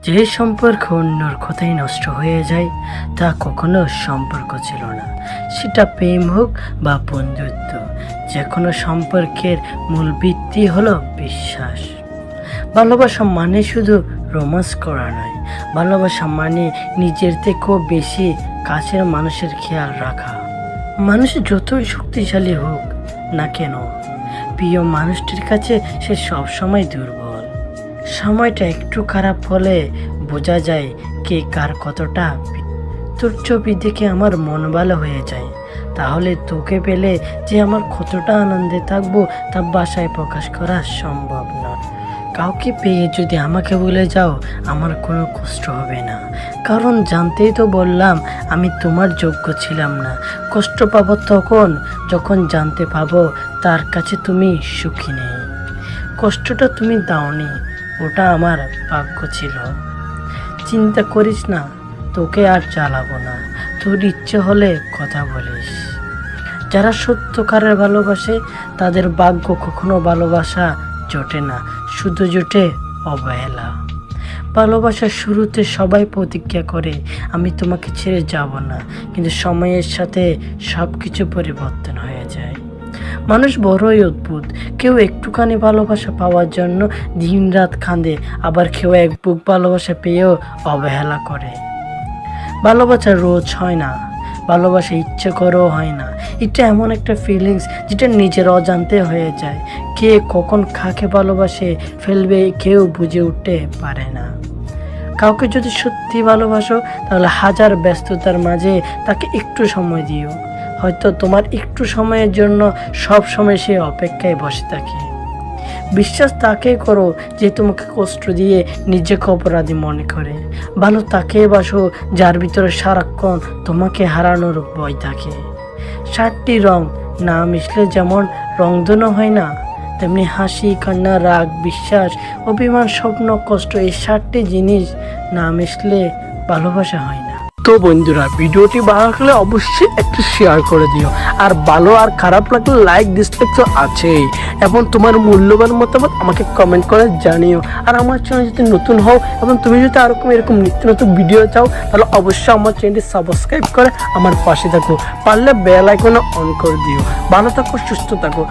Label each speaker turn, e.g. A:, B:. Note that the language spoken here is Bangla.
A: যে সম্পর্ক অন্যর কথাই নষ্ট হয়ে যায় তা কখনো সম্পর্ক ছিল না। সেটা প্রেম হোক বা বন্ধুত্ব, যে কোনো সম্পর্কের মূল ভিত্তি হলো বিশ্বাস। ভালোবাসা মানে শুধু রোম্যান্স করা নয়, ভালোবাসা মানে নিজের থেকেও বেশি কাছের মানুষের খেয়াল রাখা। মানুষ যতই শক্তিশালী হোক না কেন, প্রিয় মানুষটির কাছে সে সবসময় দুর্বল। সময়টা একটু খারাপ হলে বোঝা যায় কে কার কতটা। তোর ছবি দেখে আমার মন ভালো হয়ে যায়, তাহলে তোকে পেলে যে আমার কতটা আনন্দে থাকবো তা ভাষায় প্রকাশ করা সম্ভব না। কাউকে পেয়ে যদি আমাকে বলে যাও, আমার কোনো কষ্ট হবে না, কারণ জানতেই তো বললাম আমি তোমার যোগ্য ছিলাম না। কষ্ট পাবো তখন যখন জানতে পাবো তার কাছে তুমি সুখী নেই। কষ্টটা তুমি দাওনি, ওটা আমার ভাগ্য ছিল। চিন্তা করিস না, তোকে আর জ্বালাবো না, তোর ইচ্ছে হলে কথা বলিস। যারা সত্যকারের ভালোবাসে তাদের ভাগ্য কখনো ভালোবাসা জোটে না, শুধু জোটে অবহেলা। ভালোবাসার শুরুতে সবাই প্রতিজ্ঞা করে আমি তোমাকে ছেড়ে যাব না, কিন্তু সময়ের সাথে সব কিছু পরিবর্তন হয়ে যায়। মানুষ বড়ই অদ্ভুত, কেউ একটুখানি ভালোবাসা পাওয়ার জন্য দিনরাত কাঁদে, আবার কেউ এক বুক ভালোবাসা পেয়েও অবহেলা করে। ভালোবাসা রোজ হয় না, ভালোবাসা ইচ্ছে করেও হয় না। এটা এমন একটা ফিলিংস যেটা নিজের অজান্তে হয়ে যায়। কে কখন কাকে ভালোবাসে ফেলবে কেউ বুঝে উঠতে পারে না। কাউকে যদি সত্যি ভালোবাসো তাহলে হাজার ব্যস্ততার মাঝে তাকে একটু সময় দিও। হয়তো তোমার একটু সময়ের জন্য সব সময় সে অপেক্ষায় বসে থাকে। বিশ্বাস তাকে করো যে তোমাকে কষ্ট দিয়ে নিজেকে অপরাধী মনে করে। ভালো তাকে বাসো যার ভিতরে সারাক্ষণ তোমাকে হারানোর ভয় থাকে। 7টি রং না মিশলে যেমন রংধনু হয় না, তেমনি হাসি, কান্না, রাগ, বিশ্বাস, অভিমান, স্বপ্ন, কষ্ট, এই 7টি জিনিস না মিশলে ভালোবাসা হয় না।
B: তো বন্ধুরা, ভিডিওটি ভালো লাগলে অবশ্যই একটু শেয়ার করে দিও, আর ভালো আর খারাপ লাগলে লাইক ডিসলাইক তো আছেই, এবং তোমার মূল্যবান মতামত আমাকে কমেন্ট করে জানিও। আর আমার চ্যানেল যদি নতুন হও এবং তুমি যদি এরকম নিত্য নতুন ভিডিও চাও তাহলে অবশ্যই আমার চ্যানেলটি সাবস্ক্রাইব করে আমার পাশে থাকো, পারলে বেল আইকনে অন করে দিও। ভালো থাকো, সুস্থ থাকো।